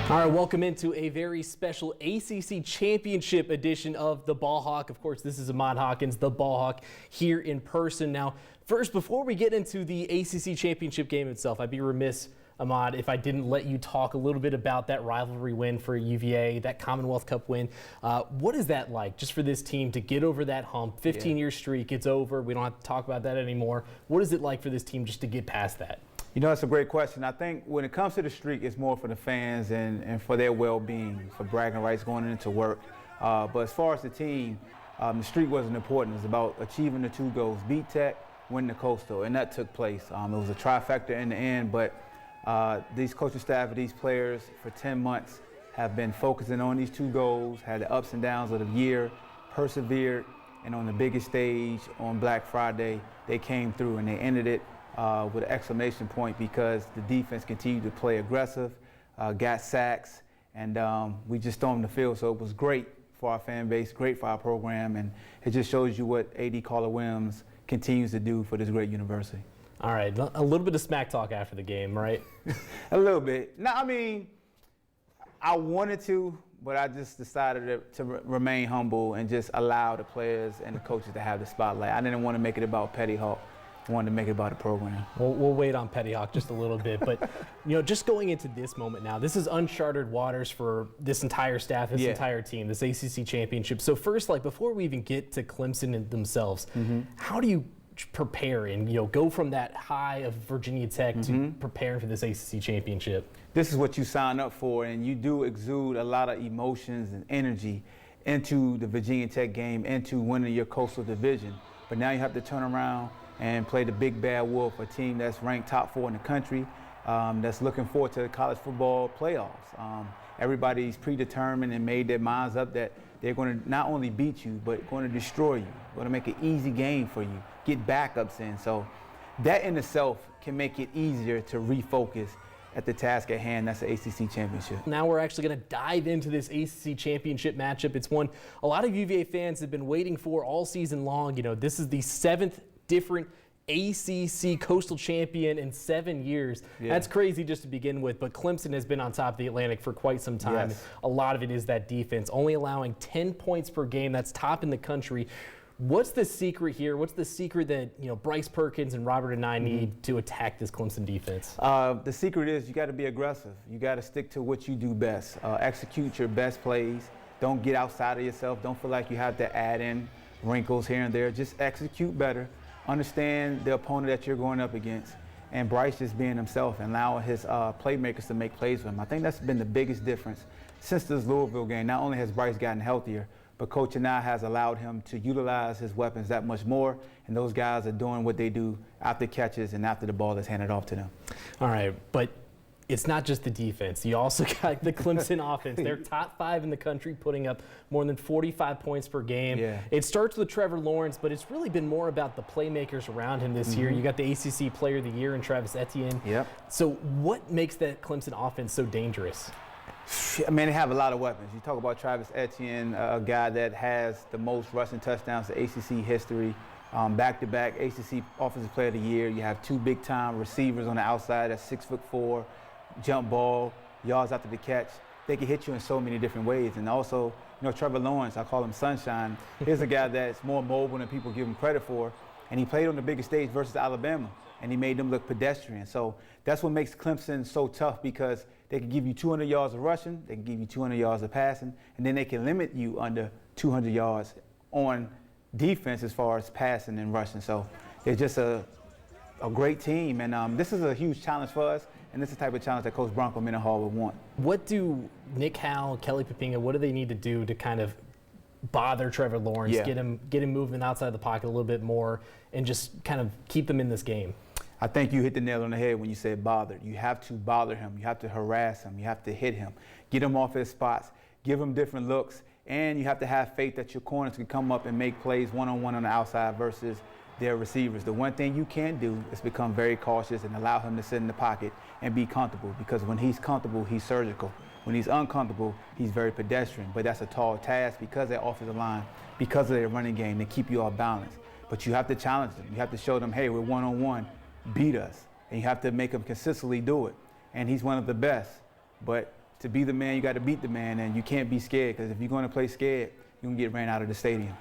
All right, welcome into a very special ACC Championship edition of the Ball Hawk. Of course, this is Ahmad Hawkins, the Ball Hawk, here in person. Now, first, before we get into the ACC Championship game itself, I'd be remiss, Ahmad, if I didn't let you talk a little bit about that rivalry win for UVA, that Commonwealth Cup win. What is that like, just for this team to get over that hump? 15-year streak, it's over. We don't have to talk about that anymore. What is it like for this team just to get past that? You know, that's a great question. I think when it comes to the streak, it's more for the fans and for their well-being, for bragging rights going into work. But as far as the team, the streak wasn't important. It was about achieving the 2 goals, beat Tech, win the Coastal, and that took place. It was a trifecta in the end, but these coaching staff of these players for 10 months have been focusing on these 2 goals, had the ups and downs of the year, persevered, and on the biggest stage on Black Friday, they came through and they ended it with an exclamation point because the defense continued to play aggressive, got sacks, and we just stormed the field. So it was great for our fan base, great for our program, and it just shows you what A.D. Carter-Williams continues to do for this great university. All right, a little bit of smack talk after the game, right? A little bit. No, I mean, I wanted to, but I just decided to remain humble and just allow the players and the coaches to have the spotlight. I didn't want to make it about Petty Hawk. I wanted to make it about the program. We'll wait on Petty Hawk just a little bit, but just going into this moment now, this is uncharted waters for this entire staff, this entire team, this ACC championship. So first, before we even get to Clemson themselves, how do you prepare and go from that high of Virginia Tech to preparing for this ACC championship? This is what you sign up for, and you do exude a lot of emotions and energy into the Virginia Tech game, into winning your Coastal Division. But now you have to turn around and play the big bad wolf, a team that's ranked top 4 in the country, that's looking forward to the college football playoffs. Everybody's predetermined and made their minds up that they're going to not only beat you, but going to destroy you, going to make an easy game for you, get backups in. So that in itself can make it easier to refocus at the task at hand. That's the ACC championship. Now we're actually going to dive into this ACC championship matchup. It's one a lot of UVA fans have been waiting for all season long. This is the 7th different ACC Coastal champion in 7 years. Yeah. That's crazy just to begin with, but Clemson has been on top of the Atlantic for quite some time. Yes. A lot of it is that defense, only allowing 10 points per game. That's top in the country. What's the secret here? What's the secret that Bryce Perkins and Robert and I need to attack this Clemson defense? The secret is you got to be aggressive. You got to stick to what you do best. Execute your best plays. Don't get outside of yourself. Don't feel like you have to add in wrinkles here and there. Just execute better. Understand the opponent that you're going up against, and Bryce just being himself and allowing his playmakers to make plays for him. I think that's been the biggest difference since this Louisville game. Not only has Bryce gotten healthier, but Coach Anai has allowed him to utilize his weapons that much more, and those guys are doing what they do after catches and after the ball is handed off to them. All right, but it's not just the defense. You also got the Clemson offense. They're top 5 in the country, putting up more than 45 points per game. Yeah. It starts with Trevor Lawrence, but it's really been more about the playmakers around him this year. You got the ACC Player of the Year in Travis Etienne. Yep. So what makes that Clemson offense so dangerous? I mean, they have a lot of weapons. You talk about Travis Etienne, a guy that has the most rushing touchdowns in ACC history. Back-to-back ACC Offensive Player of the Year. You have 2 big-time receivers on the outside at 6'4", jump ball, yards after the catch. They can hit you in so many different ways. And also, Trevor Lawrence, I call him Sunshine. He's a guy that's more mobile than people give him credit for. And he played on the biggest stage versus Alabama, and he made them look pedestrian. So that's what makes Clemson so tough, because they can give you 200 yards of rushing, they can give you 200 yards of passing, and then they can limit you under 200 yards on defense as far as passing and rushing. So they're just a great team, and this is a huge challenge for us. And this is the type of challenge that Coach Bronco Mendenhall would want. What do Nick Howell, Kelly Papinga, what do they need to do to kind of bother Trevor Lawrence, get him moving outside the pocket a little bit more, and just kind of keep them in this game? I think you hit the nail on the head when you said bothered. You have to bother him. You have to harass him. You have to hit him. Get him off his spots. Give him different looks. And you have to have faith that your corners can come up and make plays one-on-one on the outside versus their receivers. The one thing you can't do is become very cautious and allow him to sit in the pocket and be comfortable, because when he's comfortable, he's surgical. When he's uncomfortable, he's very pedestrian. But that's a tall task because of their offensive line, because of their running game, to keep you off balance. But you have to challenge them. You have to show them, hey, we're one-on-one, beat us. And you have to make them consistently do it. And he's one of the best. But to be the man, you got to beat the man, and you can't be scared, because if you're going to play scared, you're going to get ran out of the stadium.